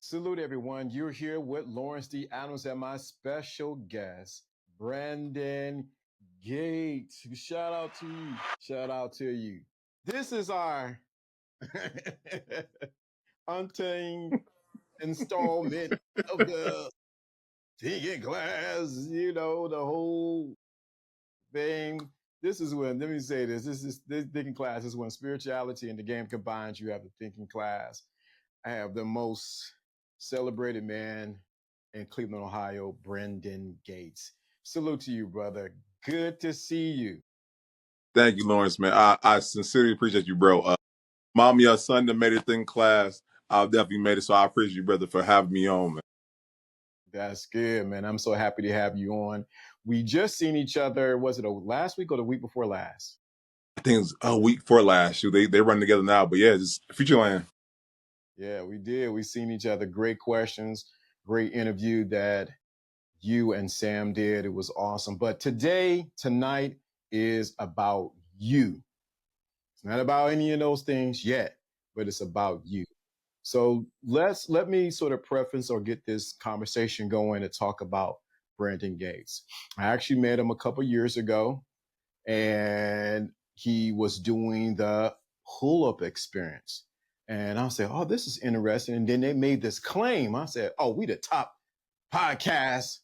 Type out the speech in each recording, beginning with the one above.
Salute everyone. You're here with Lawrence D. Adams and my special guest, Brandon Gates. Shout out to you. Shout out to you. This is our untamed installment of the thinking class, the whole thing. This is when, let me say this thinking class is when spirituality and the game combines. You have the thinking class. I have the most celebrated man in Cleveland, Ohio, Brendan Gates. Salute to you, brother. Good to see you. Thank you, Lawrence, man. I sincerely appreciate you, bro. Mom, your son that made it in class. I've definitely made it, so I appreciate you, brother, for having me on, man. That's good, man. I'm so happy to have you on. We just seen each other. Was it last week or the week before last? I think it's a week before last. Shoot, they run together now, but yeah, just Futureland. Yeah, we did. We seen each other. Great questions. Great interview that you and Sam did. It was awesome. But tonight is about you. It's not about any of those things yet, but it's about you. So let me sort of preface or get this conversation going to talk about Brandon Gates. I actually met him a couple years ago, and he was doing the pull up experience. And I said, "Oh, this is interesting." And then they made this claim. I said, "Oh, we the top podcast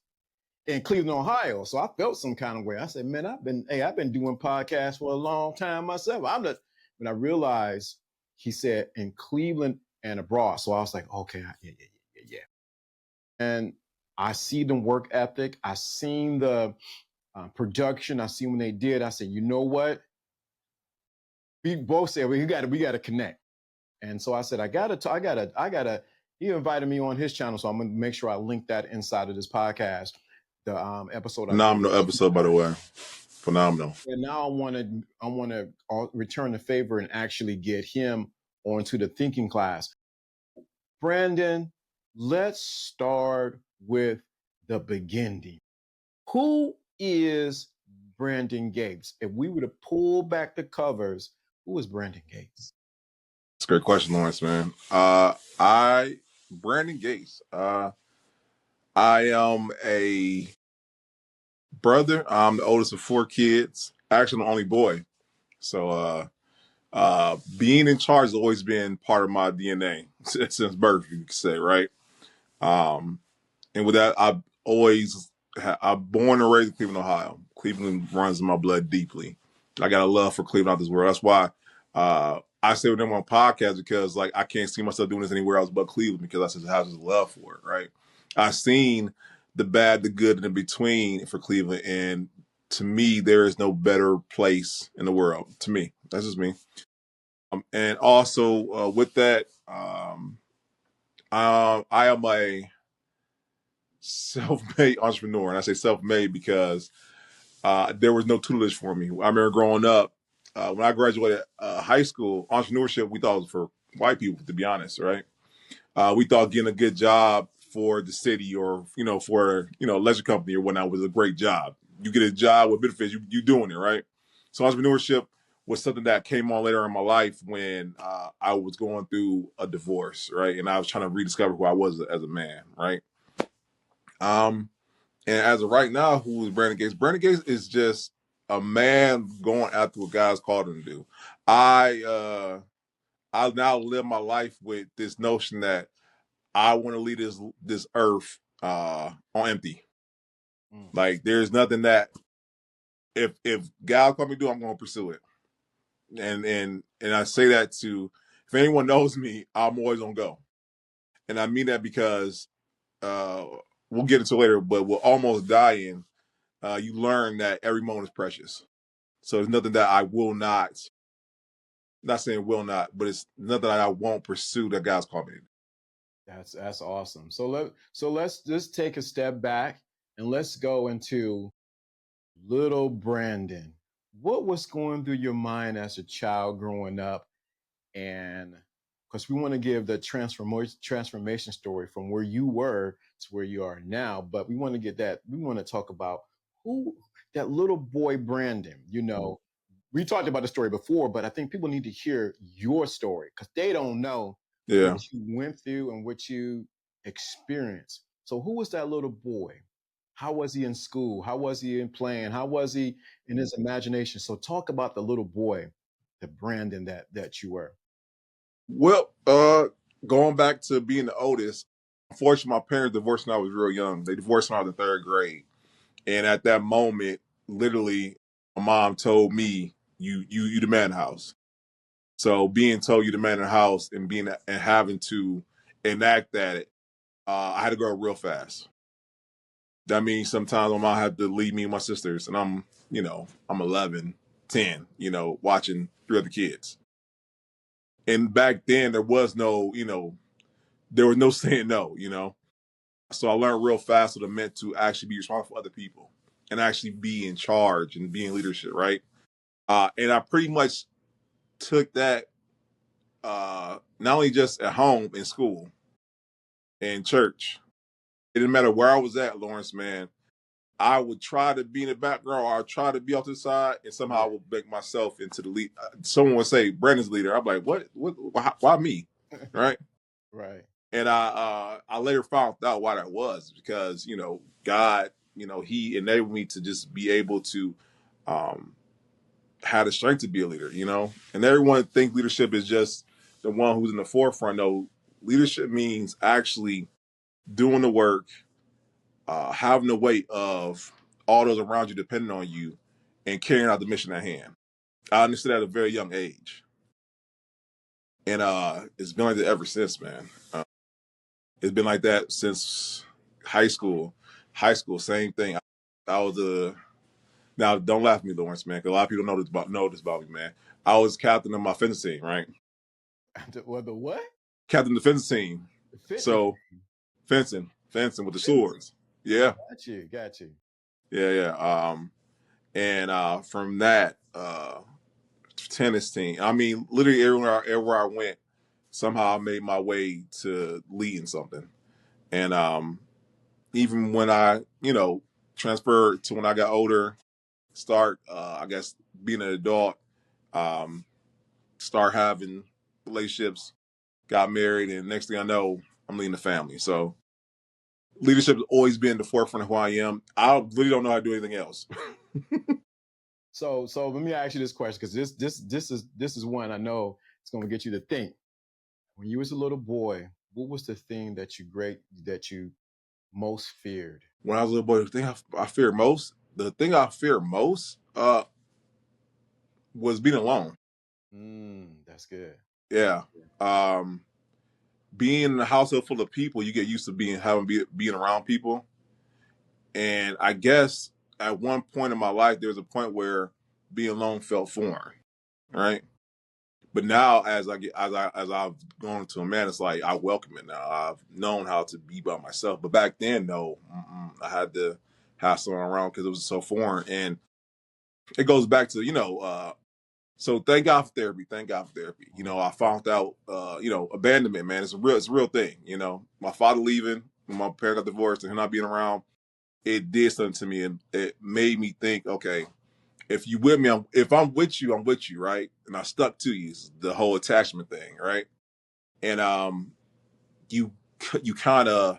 in Cleveland, Ohio." So I felt some kind of way. I said, "Man, I've been doing podcasts for a long time myself." But I realized he said in Cleveland and abroad. So I was like, "Okay, yeah." And I see the work ethic. I seen the production. I seen when they did. I said, "You know what?" We both said we got to connect. And so I said, I gotta. He invited me on his channel, so I'm gonna make sure I link that inside of this podcast. The episode I did with Phenomenal episode, by the way. Phenomenal. and now I want to return the favor and actually get him onto the thinking class. Brandon, let's start with the beginning. Who is Brandon Gates? If we were to pull back the covers, who is Brandon Gates? That's a great question, Lawrence, man. Brandon Gates. I am a brother. I'm the oldest of four kids. Actually, I'm the only boy. So, being in charge has always been part of my DNA since birth, you could say, right? Um, and with that, I'm born and raised in Cleveland, Ohio. Cleveland runs in my blood deeply. I got a love for Cleveland out this world. That's why I say with them on podcast because like I can't see myself doing this anywhere else but Cleveland because I just have this love for it, right? I've seen the bad, the good, and the between for Cleveland, and to me, there is no better place in the world. To me, that's just me. And also with that, I am a self-made entrepreneur, and I say self-made because there was no tutelage for me. I remember growing up when I graduated high school. Entrepreneurship we thought was for white people, to be honest, right? We thought getting a good job for the city or for a leisure company or whatnot was a great job. You get a job with benefits, you doing it, right? So entrepreneurship was something that came on later in my life when I was going through a divorce, right? And I was trying to rediscover who I was as a man, right? Um, and as of right now, who is Brandon Gates? Brandon Gates is just a man going after what God's called him to do. I uh I now live my life with this notion that I want to leave this earth on empty. Mm. Like there's nothing that if God called me to do, I'm gonna pursue it. And I say that to if anyone knows me, I'm always on go. And I mean that because uh we'll get into it later, but we're almost dying. You learn that every moment is precious. So there's nothing that I will not saying will not, but it's nothing that I won't pursue that God's called me. That's awesome. So let's just take a step back and let's go into little Brandon. What was going through your mind as a child growing up? And because we want to give the transformation story from where you were to where you are now, but we want to get that. We want to talk about who that little boy Brandon. We talked about the story before, but I think people need to hear your story because they don't know what Yeah. you went through and what you experience. So who was that little boy? How was he in school? How was he in playing? How was he in his imagination? So talk about the little boy, the Brandon that you were. Well, going back to being the oldest, unfortunately, my parents divorced when I was real young. They divorced when I was in third grade, and at that moment, literally, my mom told me, "You the man in the house." So being told you the man in the house and being and having to enact that, I had to grow up real fast. That means sometimes my mom had to leave me and my sisters, and I'm 11, 10, watching three other kids. And back then, there was no saying no. So I learned real fast what it meant to actually be responsible for other people and actually be in charge and be in leadership, right? And I pretty much took that not only just at home in school and church. It didn't matter where I was at, Lawrence, man. I would try to be in the background or I'd try to be off to the side and somehow I Yeah, would make myself into the lead. Someone would say, Brandon's leader. I'm like, what? Why me? Right. right. And I later found out why that was because, God, he enabled me to just be able to um, have the strength to be a leader. And everyone thinks leadership is just the one who's in the forefront. No, leadership means actually doing the work, having the weight of all those around you depending on you, and carrying out the mission at hand. I understood at a very young age, and it's been like that ever since, man. It's been like that since high school. High school, same thing. I was a now. Don't laugh at me, Lawrence, man. 'Cause a lot of people know this about me, man. I was captain of my fitness team, right? Well, the what? Captain of the fitness team. The fitness. So fencing with the Fencing. swords. Yeah, Got you. Got you. yeah. And from that, tennis team. I mean, literally everywhere I went, somehow I made my way to leading something. And even when I, transferred to when I got older, start, I guess, being an adult, um, start having relationships, got married, and next thing I know, I'm leading the family. So leadership has always been the forefront of who I am. I really don't know how to do anything else. So let me ask you this question because this is one I know it's going to get you to think. When you was a little boy, what was the thing that you most feared? When I was a little boy, the thing I feared most, was being alone. That's good. Yeah. Um, Being in a household full of people, you get used to being around people. And I guess at one point in my life, there was a point where being alone felt foreign, right? But now, as I've grown into a man, it's like I welcome it now. I've known how to be by myself. But back then, no, I had to have someone around because it was so foreign. And it goes back to so thank God for therapy. Thank God for therapy. I found out, abandonment, man, it's a real thing. My father leaving, when my parents got divorced, and him not being around, it did something to me, and it made me think, okay, if you with me, if I'm with you, right? And I stuck to you, it's the whole attachment thing, right? And you you kind of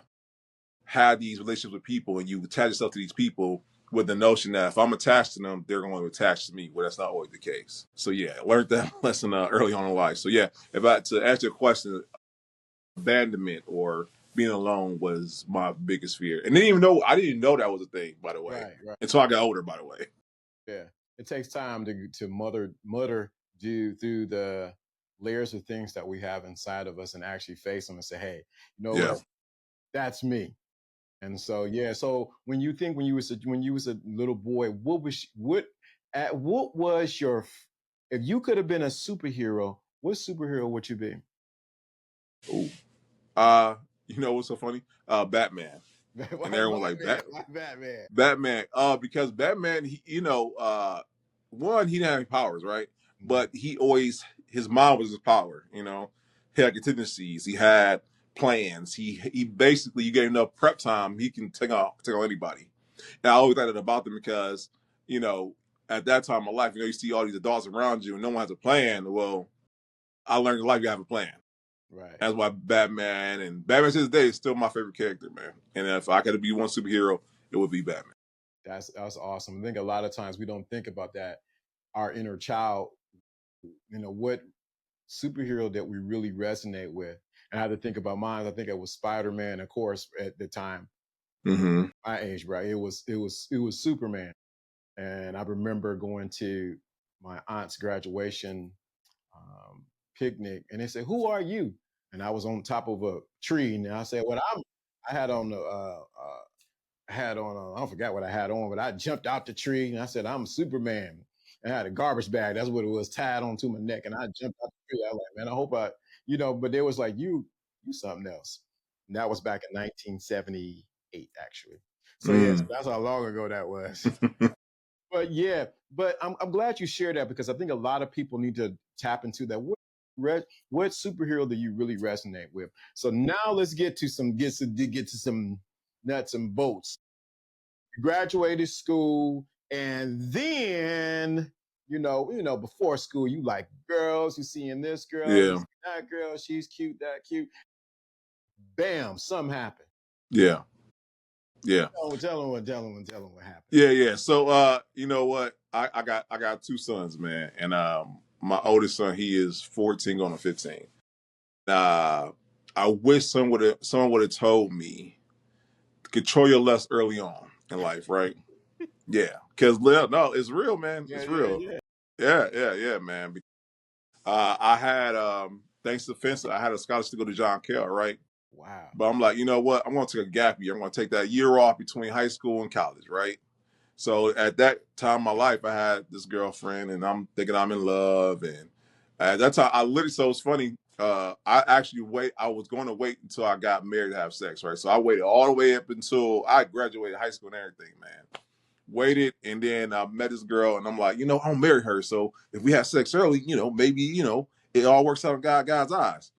have these relationships with people, and you attach yourself to these people with the notion that if I'm attached to them, they're going to attach to me. Well, that's not always the case. So yeah, I learned that lesson early on in life. So yeah, if I to answer your question, abandonment or being alone was my biggest fear, and I didn't even know that was a thing, by the way, Right, right. until I got older. By the way, Yeah. It takes time to mutter do through the layers of things that we have inside of us and actually face them and say, hey, you know yeah. what? That's me. And so yeah, so when you was a little boy, what was your if you could have been a superhero, what superhero would you be? Ooh. Uh, you know what's so funny? Batman, and Why everyone like Batman? Bat Why Batman? Batman. Because Batman, one, he didn't have any powers, right? Mhm. But his mind was his power. He had contingencies. He had plans. He basically, you gave him enough prep time, he can take on anybody. And I always thought that about them because you know at that time of life, you see all these adults around you and no one has a plan. Well, I learned in life you have a plan. Right. That's why Batman to this day is still my favorite character, man. And if I could be one superhero, it would be Batman. That's awesome. I think a lot of times we don't think about that. Our inner child, what superhero that we really resonate with. And I had to think about mine. I think it was Spider-Man, of course, at the time, Mm-hmm. my age, right? It was Superman. And I remember going to my aunt's graduation picnic, and they said, "Who are you?" And I was on top of a tree, and I said, "What I'm." I had on the had on, I don't forget what I had on, but I jumped out the tree and I said, "I'm Superman." And I had a garbage bag. That's what it was, tied onto my neck. And I jumped out the tree. I was like, man, I hope but they was like, you something else. And that was back in 1978, actually. So yes, Mm. that's how long ago that was. But yeah, but I'm glad you shared that because I think a lot of people need to tap into that. What superhero do you really resonate with? So now let's get to some nuts and bolts. You graduated school, and then before school, you like girls, you seeing this girl, you Yeah. see that girl, she's cute, that cute. Bam, something happened. Yeah. Yeah. Tell them what happened. Yeah. So you know what? I got two sons, man. And my oldest son, he is 14 going to 15. Uh I wish someone would have told me control your lust early on in life, right? Yeah. Cause no, it's real, man. Yeah, It's yeah, real. yeah. Yeah, man. I had thanks to Fencer, I had a scholarship to go to John Kell, right? Wow. But I'm like, you know what? I'm gonna take a gap year. I'm gonna take that year off between high school and college, right? So at that time in my life, I had this girlfriend, and I'm thinking I'm in love. And at that time, I literally, so it's funny. I was going to wait until I got married to have sex, right? So I waited all the way up until I graduated high school and everything, man. Waited, and then I met this girl, and I'm like, I'll marry her. So if we have sex early, maybe, it all works out in God's eyes.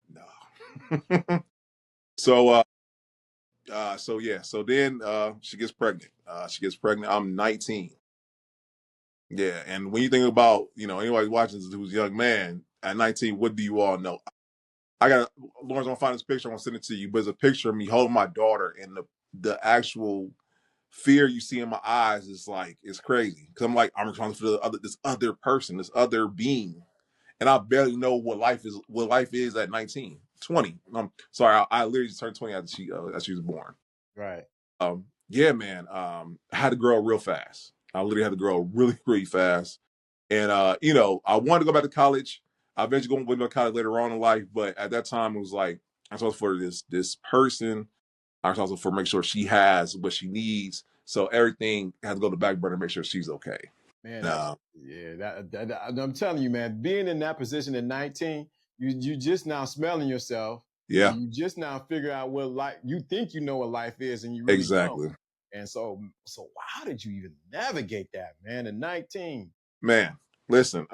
No. so, so yeah, so then she gets pregnant. I'm 19. Yeah, and when you think about, anybody watching this who's a young man at 19, what do you all know? I got Lawrence. I'm gonna find this picture. I'm gonna send it to you. But it's a picture of me holding my daughter, and the actual fear you see in my eyes is like it's crazy because I'm like I'm responsible for this other person, this other being, and I barely know what life is. What life is at 19, 20. I'm sorry, I literally just turned 20 after she was born. Right. Yeah, man. I had to grow real fast. I literally had to grow really, really fast. And I wanted to go back to college. I eventually went to college later on in life, but at that time it was like I'm supposed for this person. I'm supposed for make sure she has what she needs. So everything has to go to the back burner to make sure she's okay. Man, that's Uh, yeah. I'm telling you, man. Being in that position at 19, you just now smelling yourself, and yeah, you just now figure out what life. You think you know what life is, and you really don't. exactly. And so how did you even navigate that, man? At 19. Man, listen,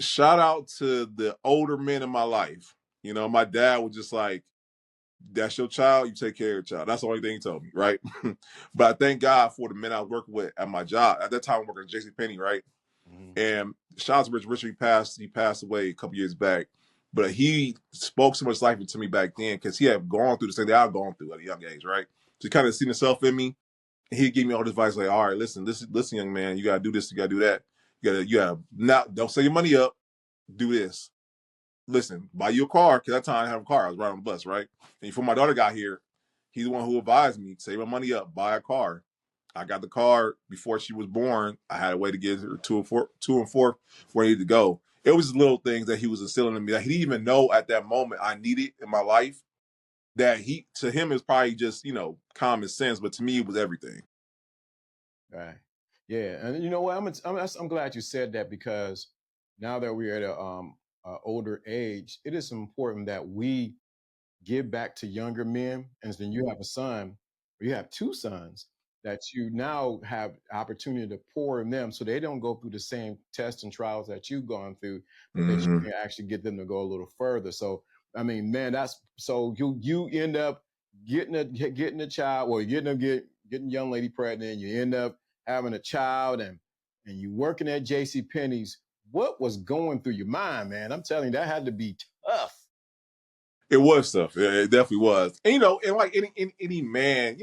shout out to the older men in my life. My dad was just like, that's your child. You take care of your child. That's the only thing he told me, right? But I thank God for the men I was working with at my job. At that time, I'm working at JCPenney, right? Mhm. And shout out to Richard. Richard, he passed away a couple years back. But he spoke so much life into me back then because he had gone through the same thing I've gone through at a young age, right? So he kind of seen himself in me. And he gave me all this advice like, all right, listen, young man, you gotta do this, you gotta do that. You gotta not don't sell your money up, do this. Listen, buy you a car, because that time I didn't have a car. I was riding on the bus, right? And before my daughter got here, he's the one who advised me, save my money up, buy a car. I got the car before she was born. I had a way to get her two and four where I needed to go. It was little things that he was instilling in me that he didn't even know at that moment I needed in my life. That to him is probably just common sense, but to me it was everything. Right. Yeah, and you know what? I'm glad you said that because now that we're at a older age, it is important that we give back to younger men. And then you have a son, or you have two sons that you now have opportunity to pour in them so they don't go through the same tests and trials that you've gone through, but that you Mm-hmm. can actually get them to go a little further. So I mean, man, that's so you end up getting a child, or getting a young lady pregnant, you end up having a child, and you working at JC Penney's. What was going through your mind, man? I'm telling you, that had to be tough. It was tough. It definitely was. And, and like any man,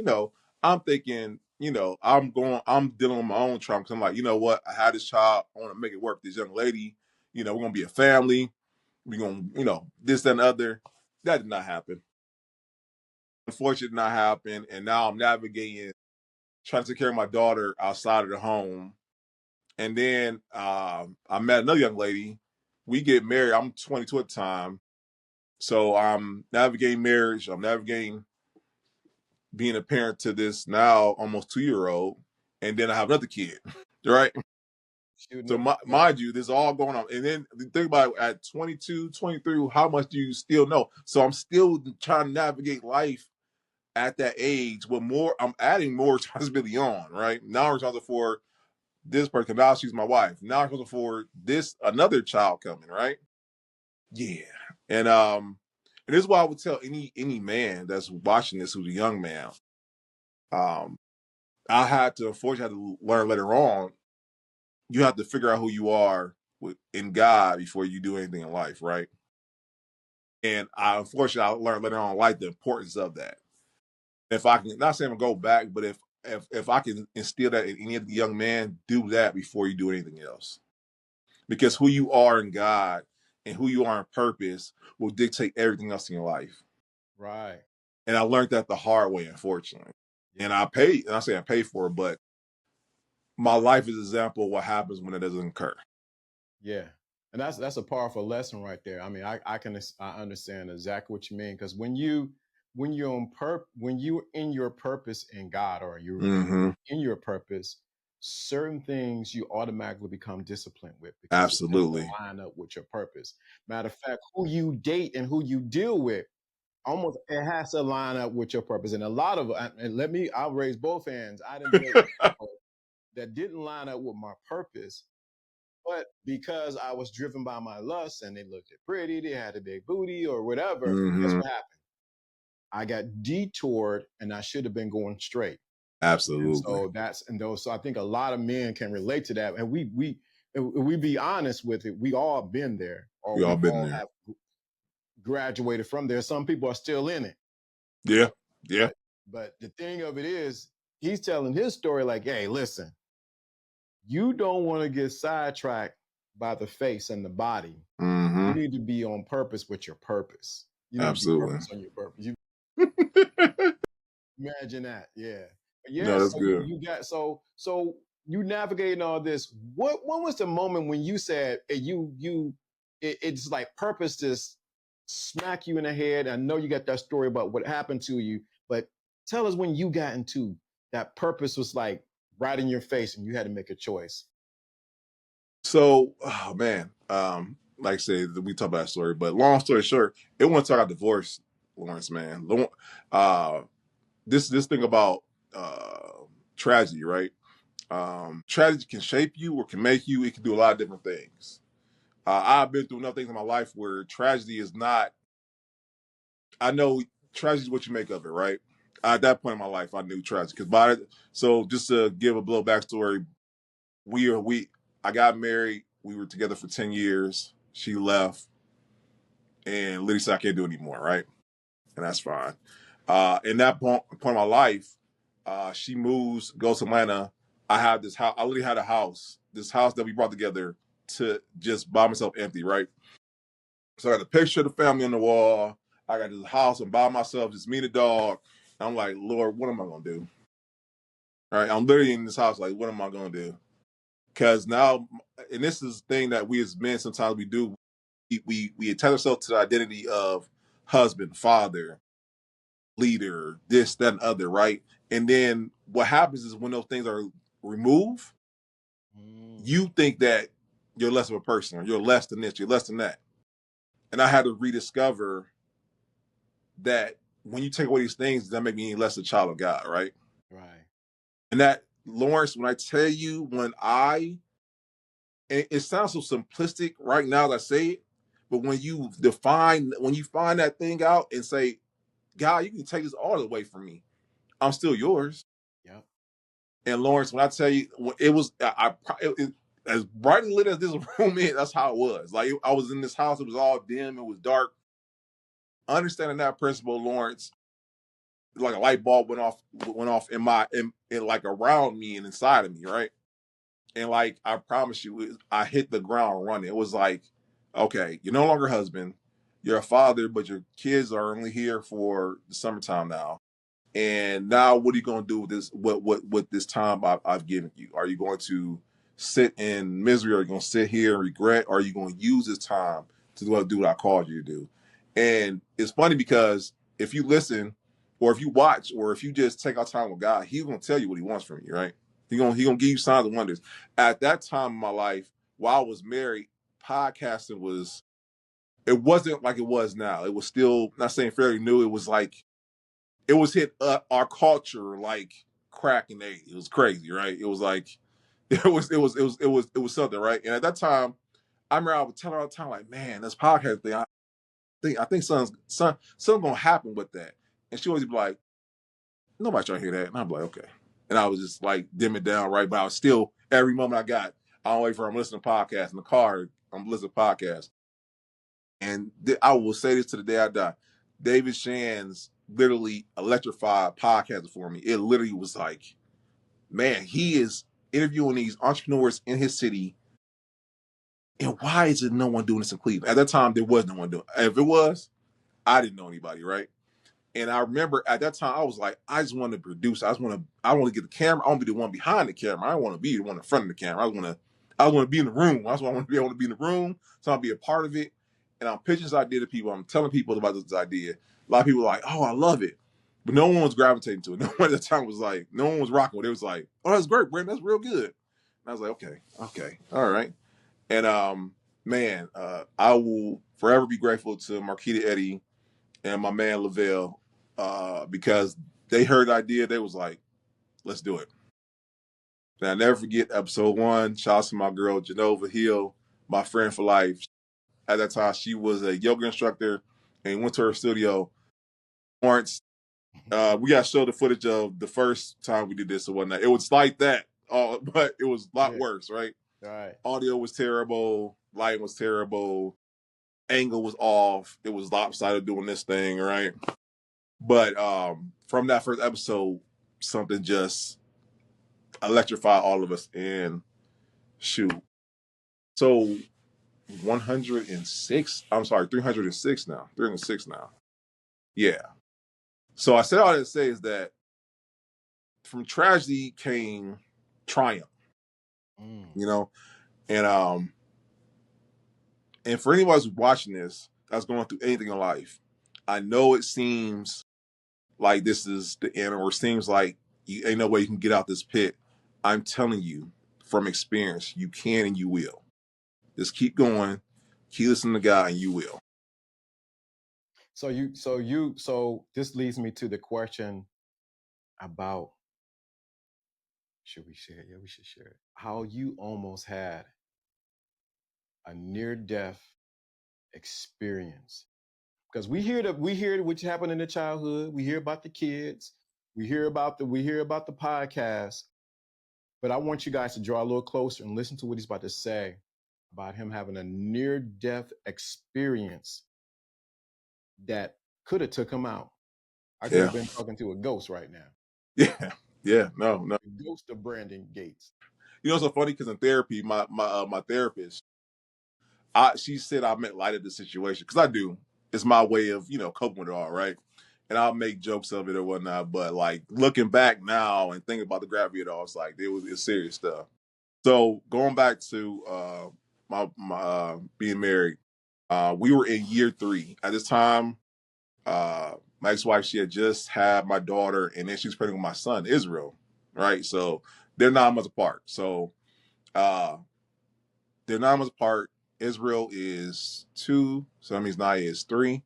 I'm thinking, I'm dealing with my own trauma. Because I'm like, you know what? I had this child. I want to make it work. This young lady, we're gonna be a family. We're gonna, this, that, and the other. That did not happen. Unfortunately, it did not happen. And now I'm navigating, trying to take care of my daughter outside of the home. And then I met another young lady. We get married. I'm 22 at the time. So I'm navigating marriage. I'm navigating being a parent to this now almost 2-year old. And then I have another kid, right? Shooting So up. Yeah. mind you, this is all going on. And then think about it, at 22, 23, how much do you still know? So I'm still trying to navigate life at that age with more, I'm adding more responsibility on, right? Now I'm responsible for this person. Now she's my wife. Now I'm responsible for this, another child coming, right? Yeah. And this is why I would tell any man that's watching this who's a young man. Um, I had to unfortunately had to learn later on. You have to figure out who you are in God before you do anything in life, right? And I unfortunately I learned later on like the importance of that. If I can, not saying I'm gonna go back, but if I can instill that in any of the young man, do that before you do anything else, because who you are in God and who you are in purpose will dictate everything else in your life. Right. And I learned that the hard way, unfortunately. Yeah. And I paid, and I say I paid for it, but my life is an example of what happens when it doesn't occur. Yeah. And that's a powerful lesson right there. I mean, I understand exactly what you mean, because when you're in your purpose in God, or you're Mm-hmm. in your purpose, certain things you automatically become disciplined with, because it has to Absolutely. line up with your purpose. Matter of fact, who you date and who you deal with, almost it has to line up with your purpose. And a lot of, and I'll raise both hands. I didn't date people that didn't line up with my purpose, but because I was driven by my lust and they looked pretty, they had a big booty or whatever, guess Mm-hmm. what happened? I got detoured and I should have been going straight. And Absolutely. so so I think a lot of men can relate to that. And we be honest with it, we all been there, or We we all been all there. have graduated from there. Some people are still in it. Yeah. Yeah. But the thing of it is, he's telling his story like, hey, listen, you don't want to get sidetracked by the face and the body. You Mm-hmm. need to be on purpose with your purpose. You need to be Absolutely. purpose on your purpose. You imagine that, yeah. But yeah, No, that's so good. you got so you navigating all this. When was the moment when you said it's like purpose just smack you in the head? I know you got that story about what happened to you, but tell us when you got into that purpose was like right in your face and you had to make a choice. So, oh man, like I said, we talk about that story, but long story short, it once I got divorced, Lawrence, man. Uh, this thing about tragedy, right? Tragedy can shape you or can make you. It can do a lot of different things. I've been through enough things in my life where tragedy is not. I know tragedy is what you make of it, right? At that point in my life, I knew tragedy because so just to give a little backstory, we I got married. We were together for 10 years. She left, and literally said I can't do it anymore, right? And that's fine. In that point of my life, she moves, goes to Atlanta. I have this house. I literally had a house. This house that we brought together to just by myself, empty, right? So I got a picture of the family on the wall. I got this house. I'm by myself, just me and the dog. I'm like, Lord, what am I gonna do? All right, I'm literally in this house, like, what am I gonna do? Because now, and this is the thing that we as men sometimes we do. We attach ourselves to the identity of husband, father, leader, this, that, and other, right? And then what happens is when those things are removed, Mm, you think that you're less of a person, or you're less than this, you're less than that. And I had to rediscover that when you take away these things, that make me any less a child of God, right? right. And that, Lawrence, when I tell you, it sounds so simplistic right now that I say it, but when you find that thing out and say, God, you can take this all away from me, I'm still yours. Yep. And Lawrence, when I tell you, it was as brightly lit as this room is. That's how it was. Like I was in this house, it was all dim, it was dark, understanding that principle, Lawrence, like a light bulb went off in like around me and inside of me, right? And like I promise you, I hit the ground running. It was like, okay, you're no longer a husband, you're a father, but your kids are only here for the summertime now. And now, what are you going to do with this? What this time I've given you? Are you going to sit in misery? Are you going to sit here and regret? Or are you going to use this time to do what I called you to do? And it's funny because if you listen, or if you watch, or if you just take our time with God, He's going to tell you what He wants from you, right? He gonna give you signs and wonders. At that time in my life, while I was married, podcasting was, it wasn't like it was now. It was still, not saying fairly new. It was like it was hit our culture like crack in the 80s. It was crazy, right? It was like it was something, right? And at that time, I remember I would tell her all the time, like, man, this podcast thing, I think something's gonna happen with that. And she always be like, nobody trying to hear that. And I'm like, okay. And I was just like dim it down, right? But I was still, every moment I got, I don't wait for, I'm listening to podcasts in the car, I'm listening to podcasts. And I will say this to the day I die. David Shands literally electrified podcasting for me. It literally was like, man, he is interviewing these entrepreneurs in his city. And why is it no one doing this in Cleveland? At that time, there was no one doing it. If it was, I didn't know anybody, right? And I remember at that time, I was like, I just want to produce. I want to get the camera. I want to be the one behind the camera. I don't want to be the one in front of the camera. I want to be in the room. That's what I want to be. I want to be in the room. So I'll be a part of it. And I'm pitching this idea to people. I'm telling people about this idea. A lot of people are like, oh, I love it. But no one was gravitating to it. No one at the time was like, no one was rocking with it. It was like, oh, that's great, Brandon. That's real good. And I was like, okay, all right. And man, I will forever be grateful to Marquita Eddie and my man Lavelle, because they heard the idea. They was like, let's do it. And I never forget episode 1. Shout out to my girl Genova Hill, my friend for life. At that time, she was a yoga instructor and went to her studio. Lawrence, we got to show the footage of the first time we did this or whatnot. It was like that, but it was a lot Yeah. worse, right? All right. Audio was terrible, lighting was terrible, angle was off. It was lopsided doing this thing, right? But from that first episode, something just electrified all of us. And shoot, so 106. I'm sorry, 306 now. 306 now. Yeah. So I said all that to say is that from tragedy came triumph. Mm. You know, and for anyone who's watching this that's going through anything in life, I know it seems like this is the end, or it seems like you ain't no way you can get out this pit. I'm telling you from experience, you can and you will. Just keep going, keep listening to God, and you will. So this leads me to the question about, should we share it? Yeah, we should share it. How you almost had a near death experience. Because we hear what happened in the childhood, we hear about the kids, we hear about the podcast, but I want you guys to draw a little closer and listen to what he's about to say about him having a near death experience that could have took him out. I could Yeah, have been talking to a ghost right now. yeah, yeah. No. The ghost of Brandon Gates. You know, it's so funny because in therapy, my therapist, she said I meant light of the situation because I do. It's my way of coping with it all, right? And I'll make jokes of it or whatnot. But like looking back now and thinking about the gravity of it all, it's serious stuff. So going back to my being married, we were in year 3 at this time. My ex-wife, she had just had my daughter, and then she was pregnant with my son, Israel. Right, so they're 9 months apart. So uh, they're 9 months apart. Israel is 2, so that means Naya is 3.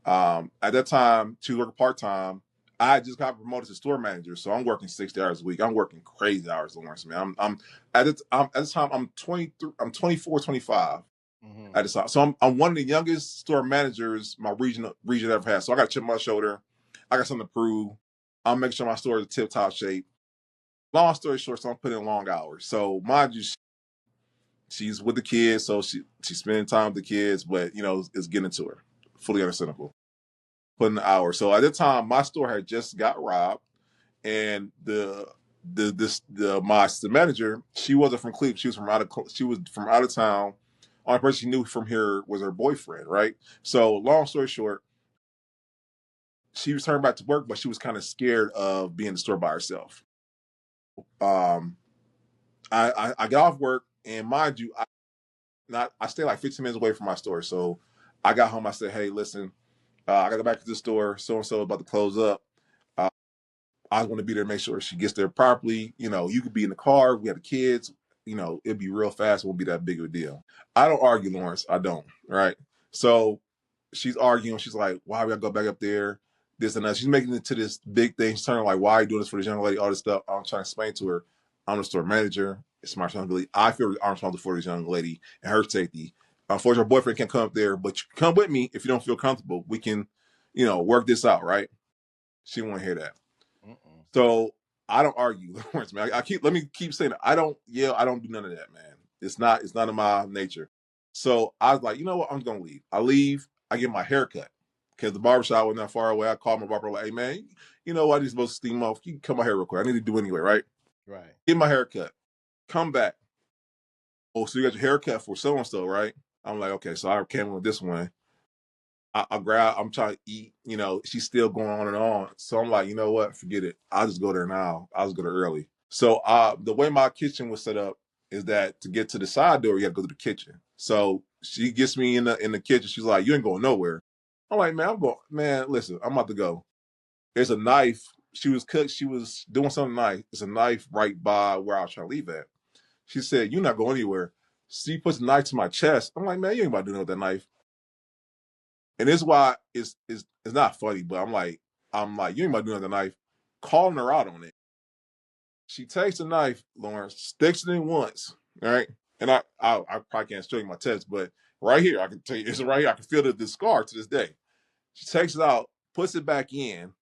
At that time, she was working part time. I just got promoted to store manager, so I'm working 60 hours a week. I'm working crazy hours, Lawrence. Man, I'm at this time I'm 23. I'm 24, 25 Mm-hmm. at this time. So I'm one of the youngest store managers my region ever had. So I got a chip on my shoulder. I got something to prove. I'm making sure my store is tip top shape. Long story short, so I'm putting in long hours. So mind you, she's with the kids, so she's spending time with the kids, but it's getting to her. Fully understandable. put in the hours. So at the time, my store had just got robbed, and the manager, she wasn't from Cleveland. She was from out of town. Only person she knew from here was her boyfriend, right? So long story short, she returned back to work, but she was kind of scared of being in the store by herself. Um, I got off work, and mind you, I stay like 15 minutes away from my store. So I got home. I said, "Hey, listen, I got to go back to the store. So and so about to close up. Uh, I want to be there to make sure she gets there properly. You know, you could be in the car. We have the kids. You know, it'd be real fast. It won't be that big of a deal." I don't argue, Lawrence. I don't. Right. So she's arguing. She's like, "Why we gotta go back up there? This and that." She's making it to this big thing. She's turning like, "Why are you doing this for this young lady?" All this stuff. I'm trying to explain to her, I'm the store manager. It's my responsibility. I feel I'm responsible for this young lady and her safety. Unfortunately, her boyfriend can't come up there, but you can come with me if you don't feel comfortable. We can, work this out, right? She won't hear that. Mm-mm. So I don't argue. Man, let me keep saying it. I don't yell. I don't do none of that, man. It's not in my nature. So I was like, you know what? I'm gonna leave. I leave. I get my hair cut because the barbershop wasn't that far away. I called my barber like, hey man, you know what? I need supposed to steam off. You can cut my hair real quick. I need to do it anyway, right? Right. Get my hair cut. Come back. Oh, so you got your hair cut for so and so, right? I'm like, okay. So I came with this one. I'm trying to eat, she's still going on and on. So I'm like, you know what? Forget it. I'll just go there now. I'll just go there early. So the way my kitchen was set up is that to get to the side door, you have to go to the kitchen. So she gets me in the kitchen. She's like, you ain't going nowhere. I'm like, man, man, listen, I'm about to go. There's a knife. She was doing something nice. It's a knife right by where I was trying to leave at. She said, you're not going anywhere. She puts the knife to my chest. I'm like, man, you ain't about to do nothing with that knife. And this is why it's not funny, but I'm like, you ain't about to do nothing with the knife. Calling her out on it. She takes the knife, Lawrence, sticks it in once, all right? And I probably can't show you my test, but right here, I can tell you, it's right here. I can feel the scar to this day. She takes it out, puts it back in,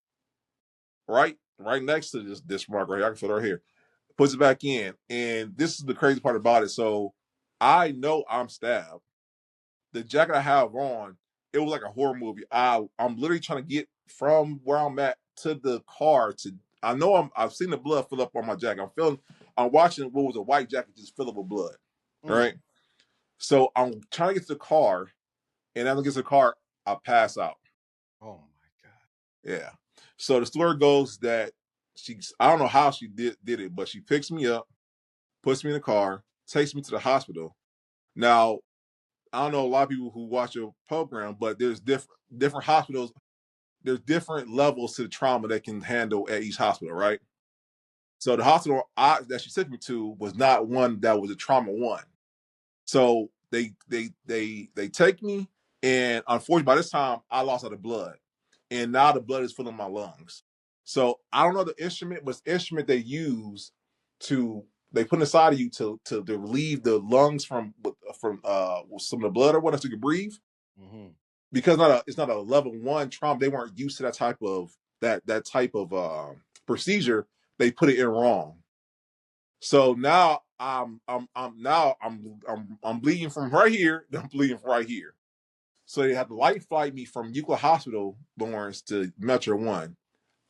right next to this mark right here. I can feel it right here. Puts it back in. And this is the crazy part about it. So I know I'm stabbed. The jacket I have on, it was like a horror movie. I'm literally trying to get from where I'm at to the car to. I know I've seen the blood fill up on my jacket. I'm watching what was a white jacket just fill up with blood. All Mm. right. So I'm trying to get to the car, and as I get to the car, I pass out. Oh my God. Yeah. So the story goes that I don't know how she did it, but she picks me up, puts me in the car, takes me to the hospital. Now, I don't know a lot of people who watch your program, but there's different hospitals. There's different levels to the trauma they can handle at each hospital, right? So the hospital that she took me to was not one that was a trauma one. So they take me, and unfortunately, by this time I lost all the blood, and now the blood is filling my lungs. So I don't know the instrument, but it's the instrument they use to they put inside of you to relieve the lungs from some of the blood or whatever so you can breathe. Mm-hmm. Because it's not a level one trauma. They weren't used to that type of procedure. They put it in wrong. So now I'm bleeding from right here. I'm bleeding from right here. So they had to light flight me from Euclid Hospital, Lawrence, to Metro One.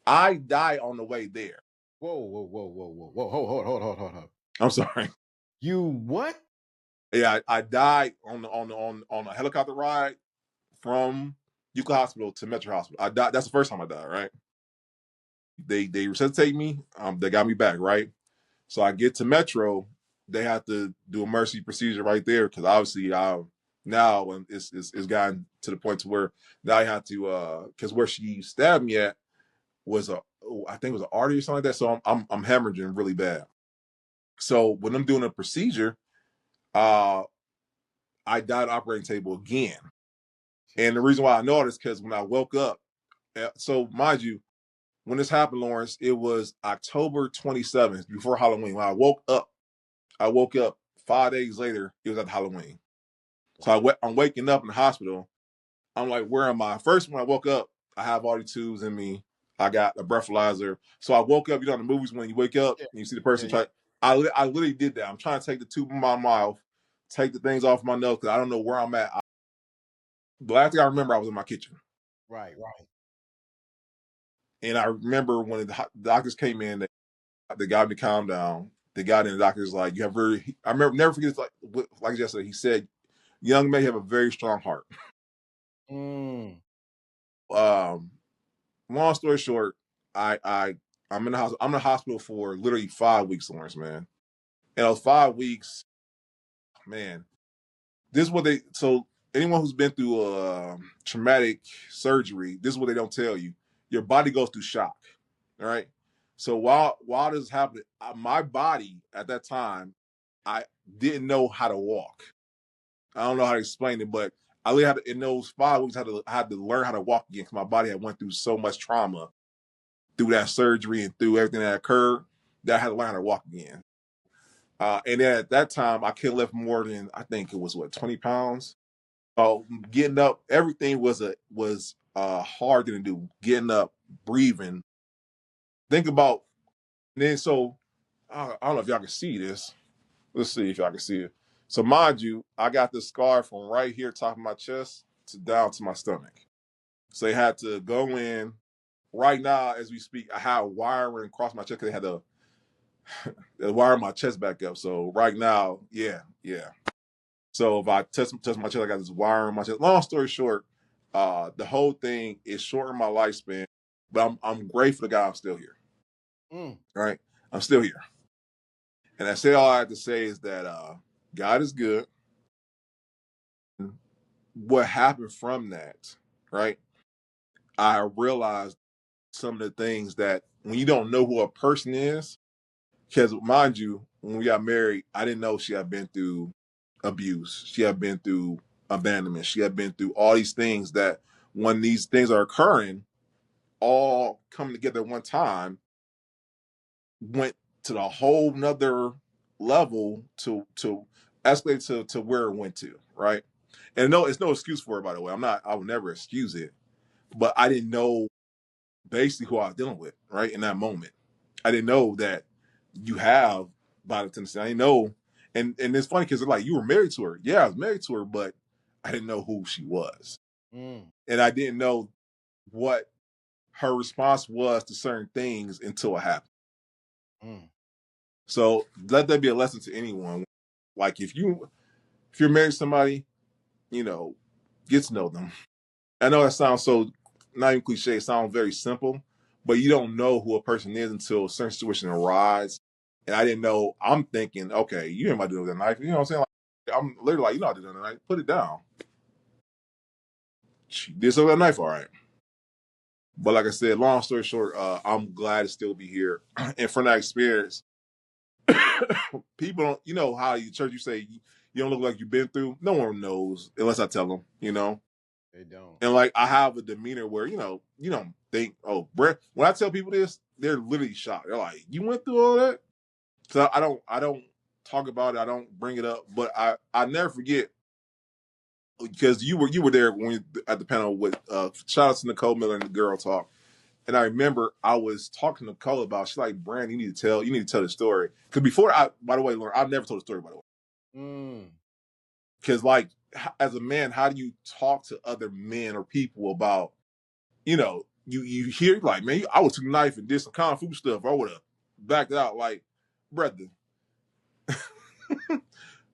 I died on the way there. Whoa, whoa, whoa, whoa, whoa, whoa. Hold. I'm sorry. You what? Yeah, I died on a helicopter ride from Euclid Hospital to Metro Hospital. I died. That's the first time I died. Right? They resuscitate me. They got me back. Right? So I get to Metro, they have to do a mercy procedure right there because obviously now when it's gotten to the point to where now I have to because where she stabbed me at was I think it was an artery or something like that. So I'm hemorrhaging really bad. So when I'm doing a procedure, uh I died operating table again. And the Jesus. reason why I know it is because when I woke up, so mind you, when this happened, Lawrence, it was October 27th before Halloween. When I woke up 5 days later. It was at Halloween. So Wow. I'm waking up in the hospital. I'm like, where am I? First, when I woke up, I have all the tubes in me. I got a breathalyzer. So I woke up. You know, in the movies when you wake up Yeah, and you see the yeah, person yeah. try. I literally did that. I'm trying to take the tube in my mouth, take the things off my nose because I don't know where I'm at. The last thing I remember, I was in my kitchen. Right, right. And I remember when the doctors came in, they got me to calm down. They got in, the doctor's like, you have very, I remember, never forget, like yesterday, he said, young man, you have a very strong heart. Mm. Um, Long story short, I, I'm in the hospital. I'm in the hospital for literally 5 weeks, Lawrence, man. And those 5 weeks, man, this is what they, so anyone who's been through a traumatic surgery, this is what they don't tell you. Your body goes through shock. All right. So while this is happening, my body at that time, I didn't know how to walk. I don't know how to explain it, but I really had to, in those 5 weeks, I had to learn how to walk again because my body had went through so much trauma through that surgery and through everything that occurred that I had to learn how to walk again. And then at that time, I couldn't lift more than, I think it was, what, 20 pounds. Getting up, everything was hard to do. Getting up, breathing. Think about, and then so I don't know if y'all can see this. Let's see if y'all can see it. So mind you, I got this scar from right here, top of my chest, to down to my stomach. So they had to go in. Right now, as we speak, I have wiring across my chest because they had to wire my chest back up. So right now, yeah, yeah. So if I touch my chest, I got this wire in my chest. Long story short, the whole thing is shortening my lifespan, but I'm grateful to God I'm still here. Mm. Right, I'm still here, and I say all I have to say is that God is good. What happened from that, right? I realized some of the things that when you don't know who a person is, because mind you, when we got married, I didn't know she had been through abuse. She had been through abandonment. She had been through all these things that when these things are occurring, all coming together at one time, went to the whole nother level to escalate to where it went to, right? And no, it's no excuse for it, by the way. I would never excuse it. But I didn't know basically who I was dealing with, right? In that moment. I didn't know that you have violent tendency. I didn't know. And it's funny because they're like, you were married to her. Yeah, I was married to her, but I didn't know who she was. Mm. And I didn't know what her response was to certain things until it happened. Mm. So let that be a lesson to anyone. Like if you're married to somebody, you know, get to know them. I know that sounds so not even cliche, it sounds very simple, but you don't know who a person is until a certain situation arises. And I didn't know, I'm thinking, okay, you ain't about to do that knife. You know what I'm saying? Like, I'm literally like, you know how to do that knife. Put it down. She did something with that knife, all right. But like I said, long story short, I'm glad to still be here. And from that experience, people don't, you know how you church you say you don't look like you've been through. No one knows unless I tell them, you know. They don't. And like I have a demeanor where you don't think, oh, Brett. When I tell people this, they're literally shocked. They're like, "You went through all that?" So I don't talk about it. I don't bring it up. But I never forget because you were there when at the panel with shout out to Nicole Miller and the Girl Talk. And I remember I was talking to Nicole about. She's like, "Brand, you need to tell the story." Because before by the way, Lauren, I've never told the story by the way. Mm. Because like as a man, how do you talk to other men or people about you hear like, man, I would took a knife and did some kung fu stuff. I would have backed out. Like, brother,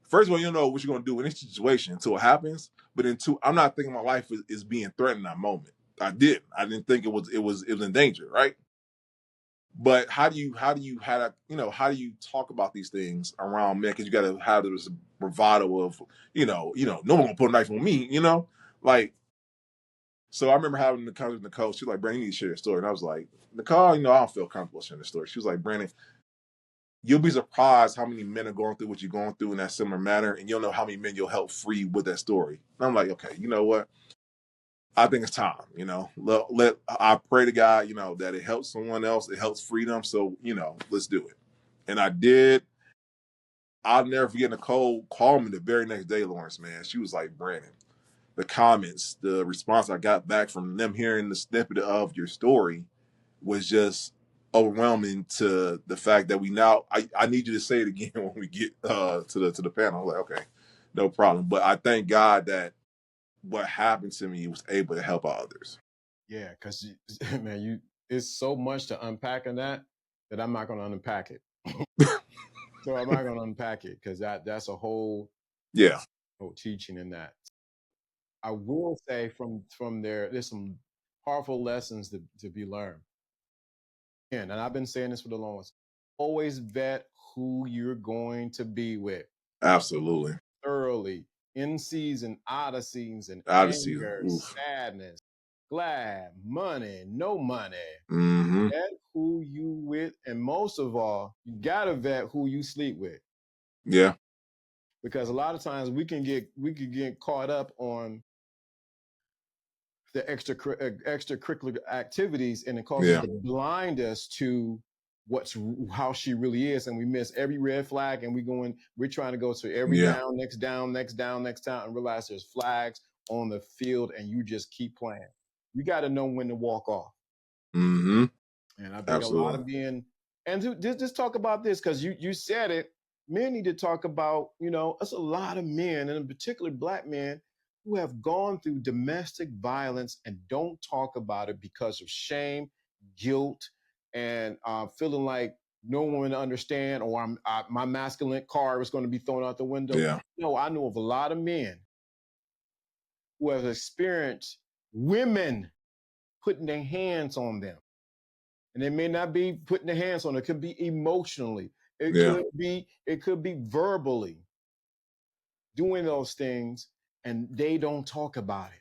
first of all, you don't know what you're gonna do in this situation until it happens. But then two, I'm not thinking my life is being threatened in that moment. I didn't. I didn't think it was in danger, right? But how do you talk about these things around men? Because you got to have this bravado of no one gonna put a knife on me, like. So I remember having the conversation with Nicole. She was like, Brandon, you need to share a story. And I was like, Nicole, I don't feel comfortable sharing the story. She was like, Brandon, you'll be surprised how many men are going through what you're going through in that similar manner. And you'll know how many men you'll help free with that story. And I'm like, okay, you know what? I think it's time, I pray to God, that it helps someone else. It helps free them. So, let's do it. And I did. I'll never forget Nicole called me the very next day, Lawrence, man. She was like, Brandon, the comments, the response I got back from them hearing the snippet of your story was just overwhelming to the fact that I need you to say it again when we get to the panel. I'm like, okay, no problem. But I thank God that what happened to me was able to help others. Yeah, because man, it's so much to unpack in that I'm not going to unpack it. So I'm not going to unpack it because that's a Yeah, whole teaching in that. I will say from there, there's some powerful lessons to be learned. And I've been saying this for the longest. Always vet who you're going to be with absolutely. thoroughly, in season, out of season, Out of season. anger, Oof. sadness, glad, money, no money. Mm-hmm. Vet who you with, and most of all, you gotta vet who you sleep with. Yeah, Because a lot of times we can get caught up on the extracurricular activities, and it causes yeah, to blind us to what's how she really is, and we miss every red flag, and we're trying to go to every yeah. down, next down, next down, next down, and realize there's flags on the field, and you just keep playing. You got to know when to walk off. Mm-hmm. And I think a lot Absolutely. of men, and just talk about this because you said it. Men need to talk about, it's a lot of men, and in particular black men, who have gone through domestic violence and don't talk about it because of shame, guilt, and feeling like no one will understand, or my masculine card is going to be thrown out the window. Yeah, No, I know of a lot of men who have experienced women putting their hands on them, and it may not be putting the hands on it. It could be emotionally, yeah, it could be verbally doing those things, and they don't talk about it.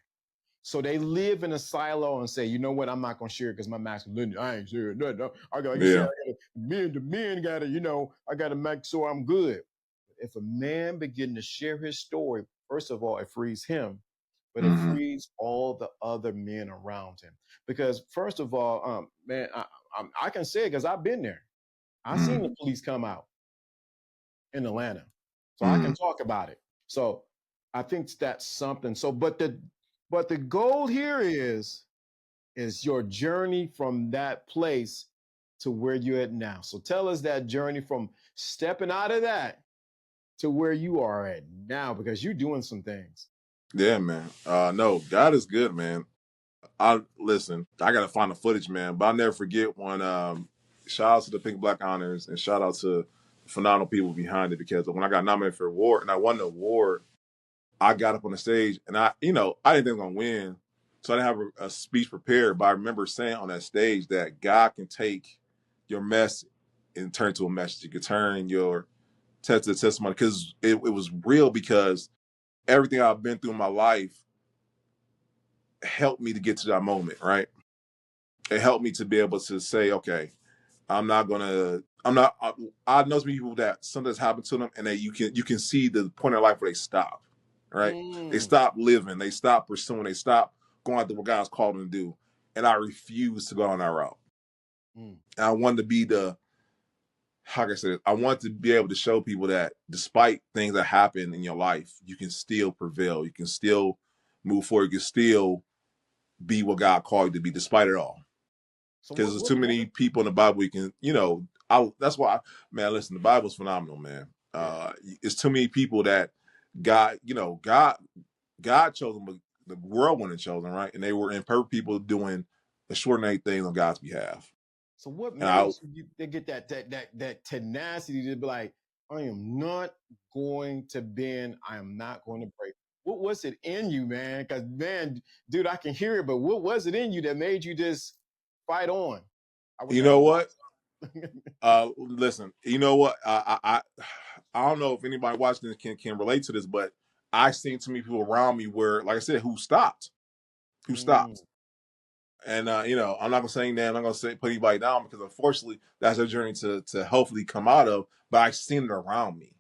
So they live in a silo and say, you know what, I'm not gonna share it because my masculinity, I ain't sharing nothing. I got, like you said, yeah. I gotta, men gotta, I gotta make sure I'm good. If a man begin to share his story, first of all, it frees him, but it Mm-hmm. frees all the other men around him. Because first of all, man, I can say it because I've been there. I seen Mm-hmm. the police come out in Atlanta, so I Mm-hmm. can talk about it. So I think that's something. So, but the goal here is your journey from that place to where you're at now. So tell us that journey from stepping out of that to where you are at now, because you're doing some things. Yeah, man. No, God is good, man. I listen. I gotta find the footage, man. But I'll never forget when. Shout out to the Pink Black Honors and shout out to the phenomenal people behind it because when I got nominated for an award and I won the award, I got up on the stage and I didn't think I was gonna win, so I didn't have a speech prepared. But I remember saying on that stage that God can take your mess and turn to a message. You can turn your testimony because it was real because everything I've been through in my life helped me to get to that moment, right? It helped me to be able to say, okay, I'm not gonna. I'm not. I know some people that something's happened to them, and that you can see the point in life where they stop, right? They Mm, stop living, they stop pursuing, they stop going after what God's called them to do. And I refuse to go on that route. mm. And I wanted to be the how can I say this? I want to be able to show people that despite things that happen in your life, you can still prevail. You can still move forward. You can still be what God called you to be, despite it all. So Because what there's what too what? many people in the Bible. You can, that's why, man. Listen, the Bible's phenomenal, man. Yeah. It's too many people that God, God chose them, but the world wasn't chosen, right? And they were imperfect people doing extraordinary things on God's behalf. So what And I, made they get that tenacity to be like, I am not going to bend. I am not going to break. What was it in you, man? Because man, dude, I can hear it, but what was it in you that made you just fight on? I wish you I had know a what? box. Listen, you know what? I don't know if anybody watching this can relate to this, but I seen too many people around me where, like I said, who Mm. stopped. And I'm not gonna say that. I'm not gonna say put anybody down because unfortunately that's a journey to hopefully come out of. But I've seen it around me.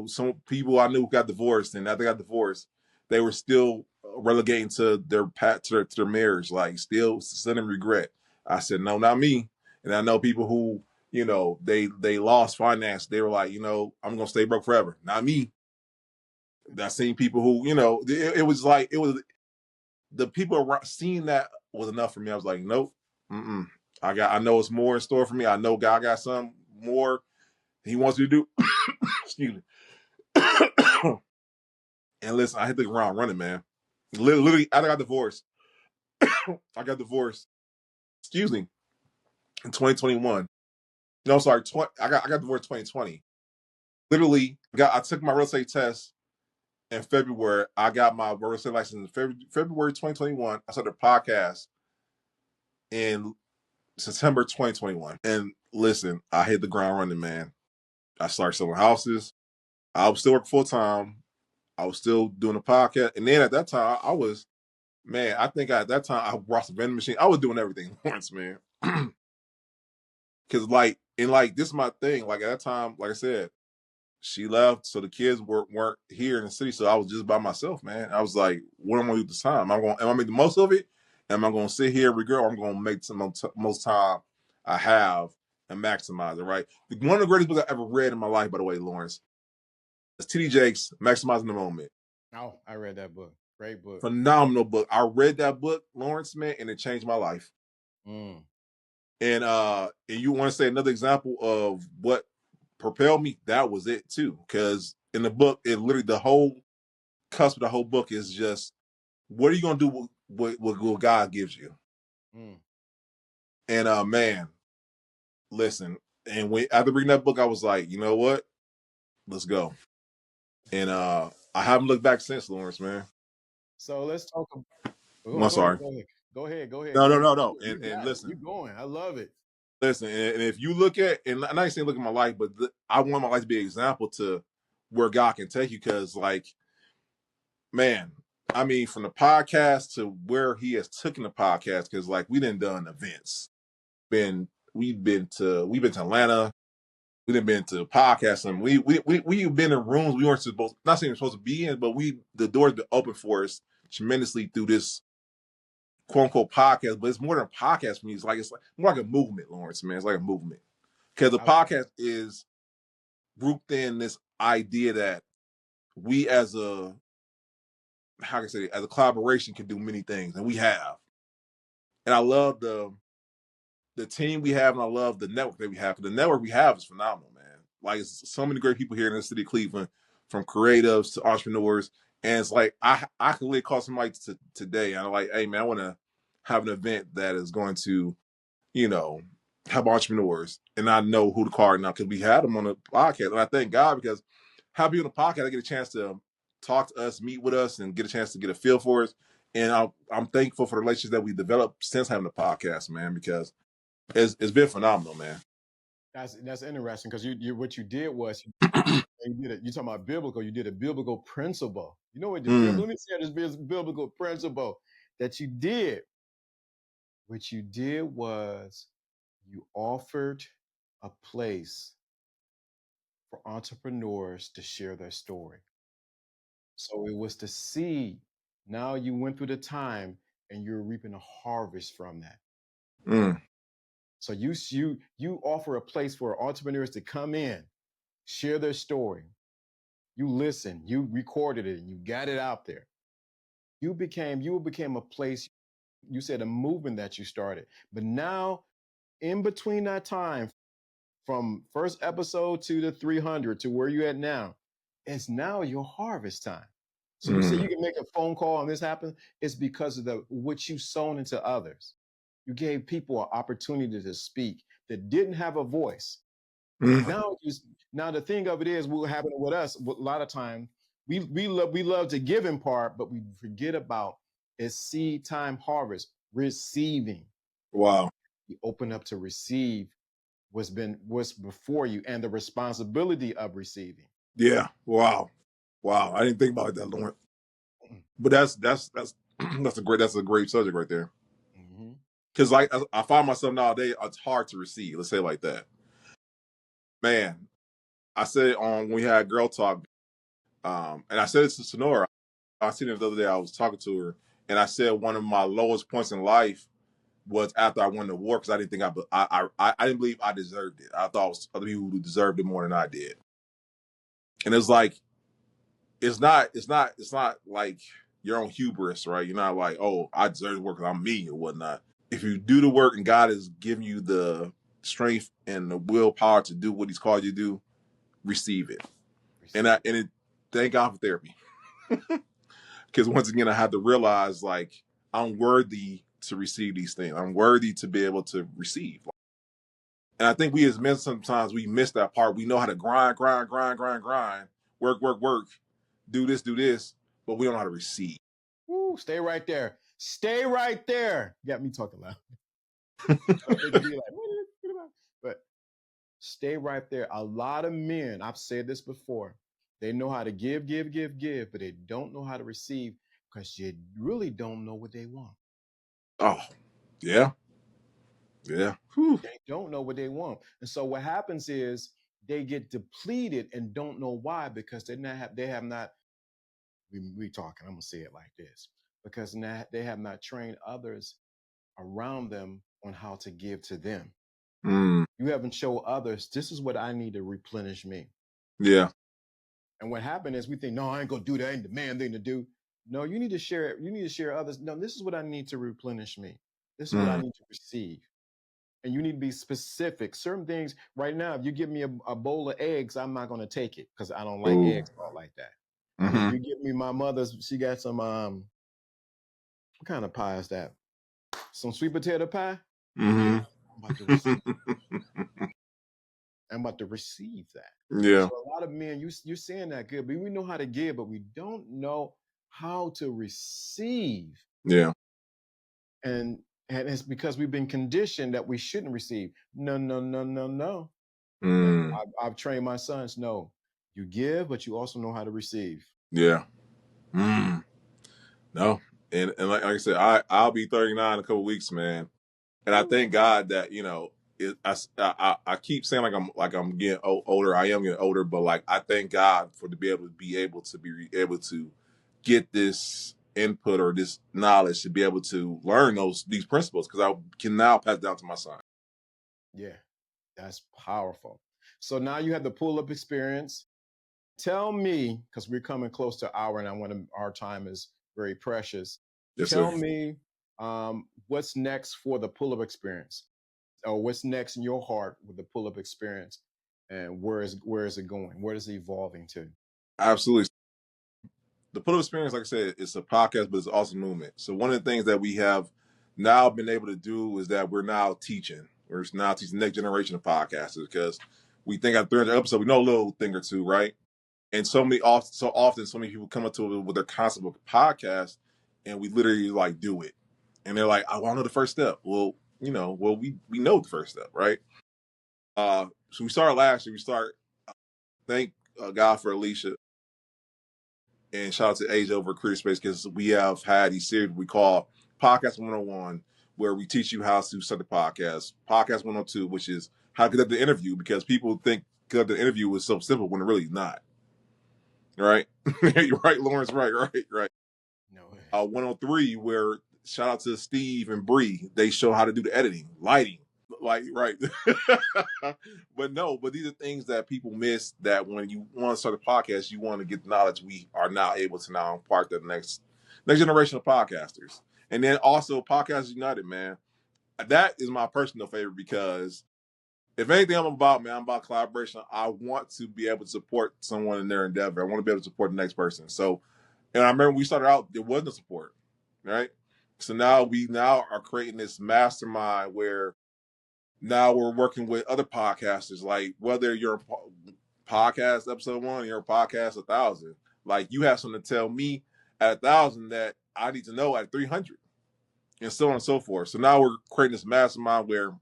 Some people I knew got divorced, and after they got divorced, they were still relegating to their to their marriage, like still sending regret. I said, no, not me. And I know people who, they lost finance. They were like, I'm gonna stay broke forever. Not me. I seen people who, it was like it was the people around, seeing that was enough for me. I was like, nope, mm-mm. I know it's more in store for me. I know God got something more He wants me to do. Excuse me. And listen, I hit the ground running, man. Literally, I got divorced. I got divorced. excuse me, in 2021. No, sorry, I got divorced in 2020. Literally, I took my real estate test in February. I got my real estate license in February 2021. I started a podcast in September 2021. And listen, I hit the ground running, man. I started selling houses. I was still working full time. I was still doing a podcast. And then at that time, I was, man, I think at that time I brought some vending machine. I was doing everything once, man. Cause like this is my thing. Like at that time, like I said, she left, so the kids weren't here in the city. So I was just by myself, man. I was like, what am I gonna do this time? Am I make the most of it? Am I gonna sit here every girl? I'm gonna make some most time I have and maximize it, right? One of the greatest books I ever read in my life, by the way, Lawrence, is T.D. Jakes' Maximizing the Moment. Oh, I read that book. Great book. Phenomenal book. I read that book, Lawrence, man, and it changed my life. Mm. And you want to say another example of what propelled me? That was it too. Because in the book, it literally the whole cusp of the whole book is just what are you gonna do with what God gives you? Mm. And man, listen, and when after reading that book, I was like, you know what? Let's go. And I haven't looked back since, Lawrence, man. So let's talk. I'm Go ahead. sorry. Go ahead. Go ahead. Go ahead. No, Go no, ahead. no, no. You And got it. listen, You going. I love it. listen, and if you look at, and I'm not saying look at my life, but I want my life to be an example to where God can take you, because, like, man, I mean, from the podcast to where He has taken the podcast, because like we done done events, we've been to Atlanta, we done been to podcasts, and we've been in rooms we weren't supposed, not saying we're supposed to be in, but the doors been open for us tremendously through this quote unquote podcast. But it's more than a podcast for me. It's like more like a movement, Lawrence, man. It's like a movement. Because the I, podcast is grouped in this idea that we as a, how can I say, as a collaboration can do many things, and we have. And I love the team we have, and I love the network that we have. The network we have is phenomenal, man. Like, it's so many great people here in the city of Cleveland, from creatives to entrepreneurs. And it's like I could literally call somebody today, and I'm like, hey man, I want to have an event that is going to, you know, have entrepreneurs, and I know who to call now because we had them on the podcast. And I thank God, because how people on the podcast, I get a chance to talk to us, meet with us, and get a chance to get a feel for us. And I'm thankful for the relationships that we developed since having the podcast, man, because it's been phenomenal, man. that's interesting because you what you did was you did it. You talking about biblical? You did a biblical principle. You know what the Mm, let me say this biblical principle that you did. What you did was you offered a place for entrepreneurs to share their story. So it was the seed. Now you went through the time and you're reaping a harvest from that. mm, So you offer a place for entrepreneurs to come in, share their story. You listen, you recorded it, and you got it out there. You became a place. You said a movement that you started, but now in between that time, from first episode to the 300 to where you at now, it's now your harvest time. So you say mm, you can make a phone call and this happens. It's because of the what you sown into others. You gave people an opportunity to speak that didn't have a voice. mm. Now, now the thing of it is, what happening with us a lot of time, we love to give in part, but we forget about is seed time harvest receiving. Wow. You open up to receive what's before you and the responsibility of receiving. Yeah. Wow. Wow. I didn't think about that, Lauren. But that's that's a great subject right there. Mm-hmm. Because like I find myself nowadays, it's hard to receive. Let's say it like that, man. I said it on when we had girl talk, and I said it to Sonora. I seen it the other day. I was talking to her, and I said one of my lowest points in life was after I won the award, because I didn't think I didn't believe I deserved it. I thought it was other people who deserved it more than I did. And it's like it's not like your own hubris, right? You're not like, oh, I deserve the work because I'm me or whatnot. If you do the work and God has given you the strength and the willpower to do what He's called you to do, receive it. And Receive. thank God for therapy, because once again I had to realize, like, I'm worthy to receive these things. I'm worthy to be able to receive. And I think we as men sometimes we miss that part. We know how to grind, work, do this, but we don't know how to receive. Woo, stay right there. Stay right there. Got me talking loud. I know they could be like, what are you talking about? But stay right there. A lot of men, I've said this before, they know how to give, but they don't know how to receive because you really don't know what they want. Oh, yeah, yeah. Whew. They don't know what they want. And so what happens is they get depleted and don't know why because they have not we talking, I'm gonna say it like this, because now they have not trained others around them on how to give to them. Mm, You haven't shown others this is what I need to replenish me. yeah. And what happened is we think, no, I ain't gonna do that. Ain't the man thing to do. No, you need to share it. You need to share others. No, this is what I need to replenish me. This is what I Mm, need to receive. And you need to be specific. Certain things right now, if you give me a bowl of eggs, I'm not gonna take it because I don't like ooh. eggs all like that. But if Mm-hmm. you give me my mother's, she got some what kind of pie is that? Some sweet potato pie? Yeah, Mm-hmm. I'm about to receive. I'm about to receive that. Yeah. So a lot of men, you're saying that good, but we know how to give, but we don't know how to receive. Yeah. And and it's because we've been conditioned that we shouldn't receive. No, no, no, no, no. No. Mm, I've trained my sons. No, you give, but you also know how to receive. yeah. Mm, no. And like I said, I'll be 39 in a couple weeks, man. And I Woo. thank God that I keep saying like I'm getting older. I am getting older, but like I thank God for to be able to get this input or this knowledge to be able to learn these principles because I can now pass it down to my son. Yeah, that's powerful. So now you have the pull up experience. Tell me, because we're coming close to an hour, and I want to, our time is very precious. Yes, sir. Tell me what's next for the pull up experience, or what's next in your heart with the pull up experience, and where is it going? Where is it evolving to? Absolutely. The Pull Up Experience, like I said, it's a podcast, but it's also a movement. So one of the things that we have now been able to do is that we're now teaching. We're now teaching the next generation of podcasters because we think at 300 episodes, we know a little thing or two, right? And so often, so many people come up to it with their concept of podcast, and we literally like do it, and they're like, "I want to know the first step." Well, we know the first step, right? So we started last year. We start thank God for Alicia and shout out to Asia over Creator Space because we have had these series we call Podcast 101, where we teach you how to set the podcast. Podcast 102, which is how to conduct the interview because people think conduct the interview is so simple when it really not. Right? You're right, Lawrence. Right. No. 103, where shout out to Steve and Bree. They show how to do the editing, lighting, like right. But these are things that people miss. That when you want to start a podcast, you want to get the knowledge. We are now able to now impart the next generation of podcasters, and then also Podcasters United, man. That is my personal favorite because if anything I'm about, man, I'm about collaboration. I want to be able to support someone in their endeavor. I want to be able to support the next person. So, and I remember we started out, there was no support, right? So now we now are creating this mastermind where now we're working with other podcasters, like whether you're podcast episode 1, you're a podcast 1,000, like you have something to tell me at 1,000 that I need to know at 300, and so on and so forth. So now we're creating this mastermind where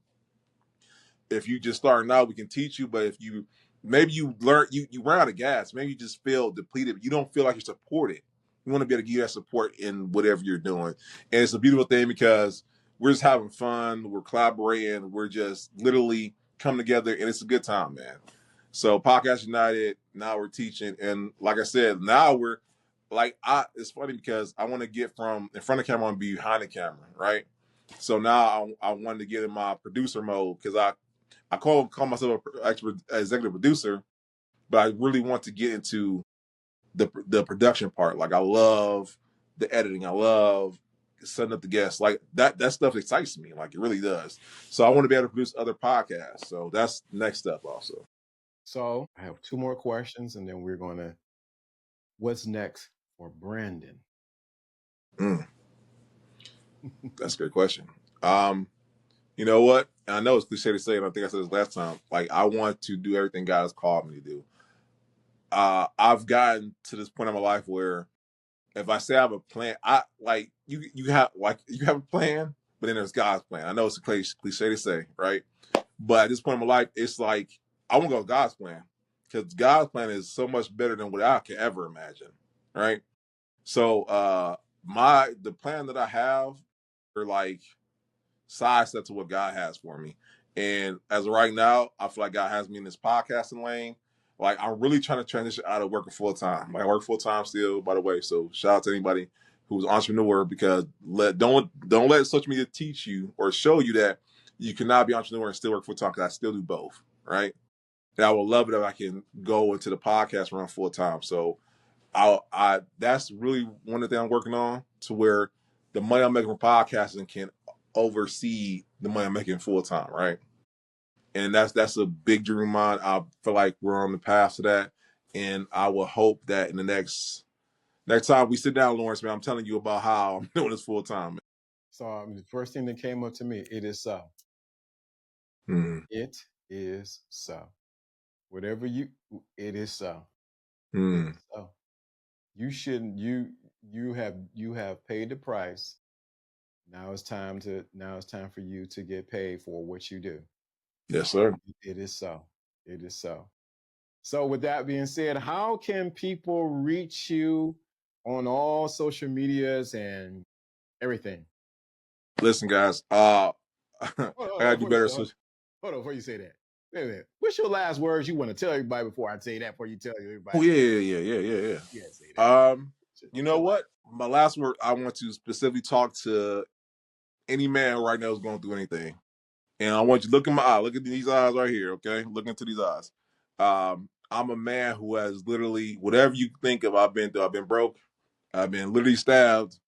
if you just starting out, we can teach you. But if you maybe you learn you run out of gas, maybe you just feel depleted, you don't feel like you're supported. You want to be able to give that support in whatever you're doing. And it's a beautiful thing because we're just having fun, we're collaborating, we're just literally coming together, and it's a good time, man. So Podcast United, now we're teaching, and like I said, now we're like it's funny because I want to get from in front of the camera and be behind the camera, right? So now I wanted to get in my producer mode because I call myself an expert executive producer, but I really want to get into the production part. Like I love the editing. I love setting up the guests. Like that stuff excites me. Like it really does. So I want to be able to produce other podcasts. So that's the next step also. So I have two more questions, and then we're going to. What's next for Brandon? Mm. That's a great question. You know what? And I know it's cliche to say, and I think I said this last time. Like, I want to do everything God has called me to do. I've gotten to this point in my life where if I say I have a plan, I like you have a plan, but then there's God's plan. I know it's a cliche to say, right? But at this point in my life, it's like I want to go with God's plan because God's plan is so much better than what I could ever imagine, right? So the plan that I have are like sidestep to what God has for me. And as of right now, I feel like God has me in this podcasting lane. Like I'm really trying to transition out of working full time. Like I work full time still, by the way. So shout out to anybody who's an entrepreneur because don't let social media teach you or show you that you cannot be an entrepreneur and still work full time because I still do both, right? And I would love it if I can go into the podcast run full time. So I that's really one of the things I'm working on to where the money I'm making from podcasting can oversee the money I'm making full time, right? And that's a big dream of mine. I feel like we're on the path to that, and I will hope that in the next time we sit down, Lawrence, man, I'm telling you about how I'm doing this full time. So the first thing that came up to me, it is so. Mm, It is so. Whatever you, it is so. It mm, is so. You shouldn't. You have paid the price. Now it's time for you to get paid for what you do. yes, sir. It is so. It is so. So with that being said, how can people reach you on all social medias and everything? Listen, guys, I Hold on, gotta do before you better. say, So, hold on, before you say that. Wait a minute. What's your last words you want to tell everybody before I say that? Before you tell oh everybody, yeah. yeah, say that. You What's know your last? what? My last word, I want to specifically talk to any man right now who's going through anything. And I want you to look in my eye. Look at these eyes right here, okay? Look into these eyes. I'm a man who has literally whatever you think of, I've been through. I've been broke. I've been literally stabbed.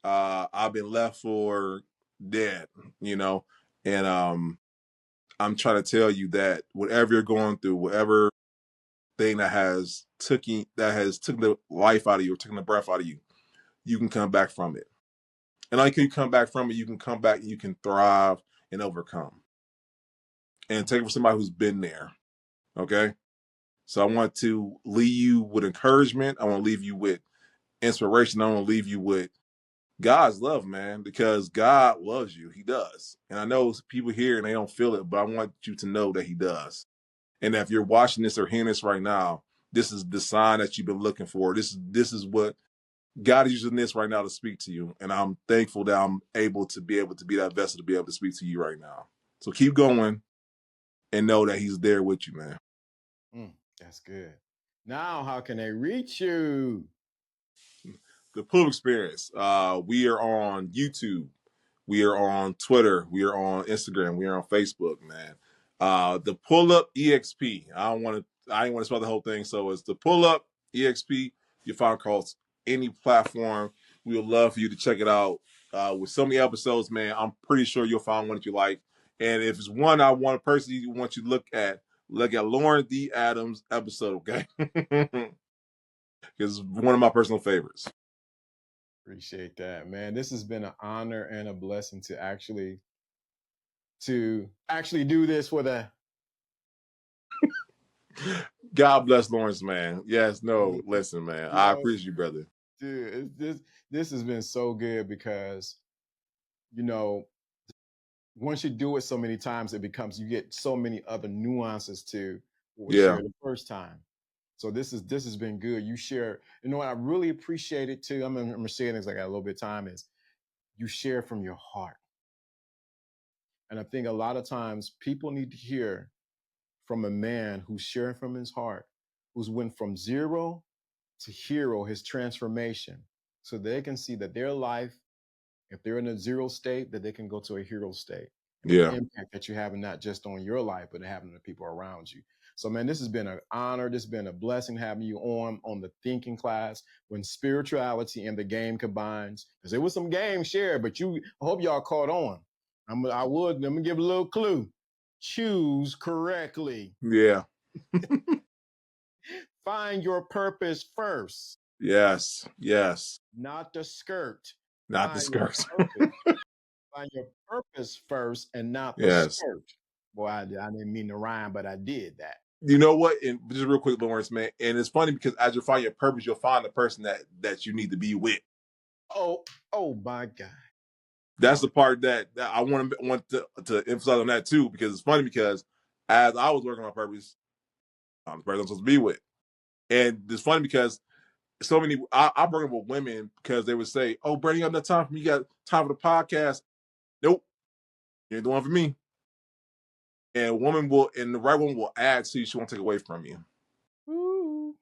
I've been left for dead, you know. And I'm trying to tell you that whatever you're going through, whatever thing that has taken the life out of you or taken the breath out of you, you can come back from it. And like you come back from it, you can come back and you can thrive and overcome. And take it from somebody who's been there. Okay. So I want to leave you with encouragement. I want to leave you with inspiration. I want to leave you with God's love, man, because God loves you. He does. And I know people here and they don't feel it, but I want you to know that He does. And if you're watching this or hearing this right now, this is the sign that you've been looking for. This is what God is using this right now to speak to you. And I'm thankful that I'm able to be that vessel to be able to speak to you right now. So keep going and know that He's there with you, man. That's good. Now, how can they reach you? The Pool Experience. We are on YouTube. We are on Twitter. We are on Instagram. We are on Facebook, man. The Pull Up EXP. I didn't want to spell the whole thing, so it's the Pull Up EXP. You find across any platform. We would love for you to check it out. With so many episodes, man, I'm pretty sure you'll find one that you like. And if it's one I want personally want you to look at Lauren D. Adams episode, okay? Because it's one of my personal favorites. Appreciate that, man. This has been an honor and a blessing to actually do this for the. God bless Lawrence, man. Yes, no, You listen, man. I know, appreciate you, brother. dude, this has been so good because you know once you do it so many times, it becomes you get so many other nuances to what was Yeah, shared the first time. So this has been good. You share, you know what I really appreciate it too. I'm saying this, I got a little bit of time, is you share from your heart. And I think a lot of times people need to hear from a man who's sharing from his heart, who's went from zero to hero, his transformation, so they can see that their life, if they're in a zero state, that they can go to a hero state. And with the yeah. impact that you're having, not just on your life, but having on the people around you. So, man, this has been an honor. This has been a blessing having you on the thinking class when spirituality and the game combines. Because there was some game shared, but I hope y'all caught on. Let me give a little clue. Choose correctly. Yeah. Find your purpose first, Yes. Yes. not the skirt. Not the Find your skirts. purpose. Find your purpose first and not the Yes. skirt. Boy, I didn't mean to rhyme, but I did that. You know what? And just real quick, Lawrence, man. And it's funny because as you find your purpose, you'll find the person that you need to be with. Oh, oh my God. That's the part that I want to emphasize on that too, because it's funny because as I was working on my purpose, I'm the person I'm supposed to be with. And it's funny because so many I bring up with women because they would say, "Oh, Brady, you got enough time for me? You got time for the podcast?" Nope, you ain't the one for me. And the right woman will add to you. She won't take away from you. Ooh.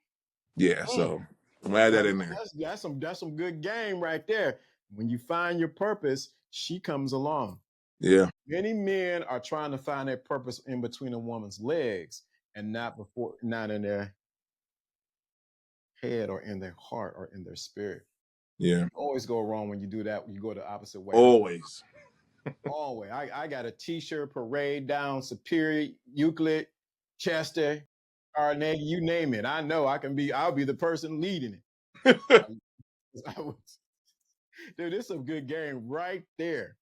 Yeah, Mm. so I'm gonna add that in there. That's some good game right there. When you find your purpose, she comes along. Yeah, Many men are trying to find their purpose in between a woman's legs and not in their head or in their heart or in their spirit. yeah, Always go wrong when you do that. You go the opposite way. always. Always. I got a t-shirt parade down Superior, Euclid, Chester, Carnegie, you name it. I know I'll be the person leading it. I was, dude, this is a good game right there.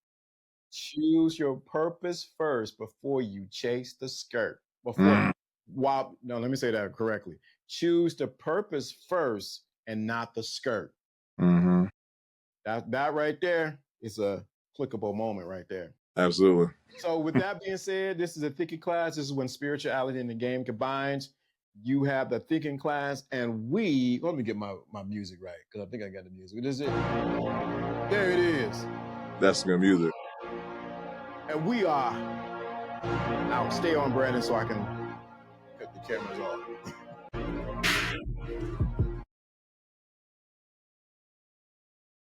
Choose your purpose first before you chase the skirt. Mm, No, let me say that correctly. Choose the purpose first and not the skirt. mm-hmm. That right there is a clickable moment right there. Absolutely. So, with that being said, this is a thinking class. This is when spirituality and the game combines. You have the thinking class, and let me get my music right because I think I got the music. This is it. There it is. That's good music. And we are now stay on, Brandon, so I can cut the cameras off.